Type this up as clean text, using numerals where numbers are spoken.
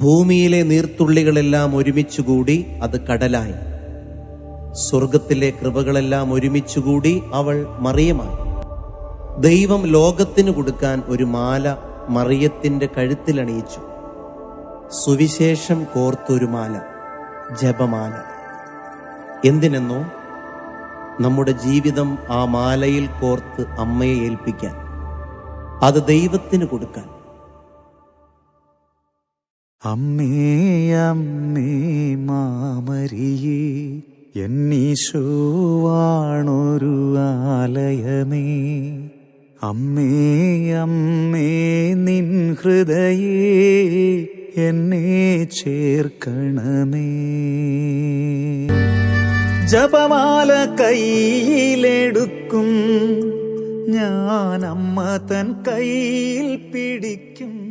ഭൂമിയിലെ നീർത്തുള്ളികളെല്ലാം ഒരുമിച്ചുകൂടി അത് കടലായി. സ്വർഗത്തിലെ കൃപകളെല്ലാം ഒരുമിച്ചുകൂടി അവൾ മറിയമായി. ദൈവം ലോകത്തിന് കൊടുക്കാൻ ഒരു മാല മറിയത്തിന്റെ കഴുത്തിലണിയിച്ചു. സുവിശേഷം കോർത്തൊരു മാല, ജപമാല. എന്തിനെന്നോ, നമ്മുടെ ജീവിതം ആ മാലയിൽ കോർത്ത് അമ്മയെ ഏൽപ്പിക്കാൻ, അത് ദൈവത്തിന് കൊടുക്കാൻ. അമ്മേ അമ്മേ മാമരിയേ, എന്നീശോവാണൊരു ആലയമേ. അമ്മേ അമ്മേ നിൻ ഹൃദയേ, എന്നെ ചേർക്കണമേ. ജപമാല കയ്യിലെടുക്കും ഞാൻ, അമ്മ തൻ കയ്യിൽ പിടിക്കും.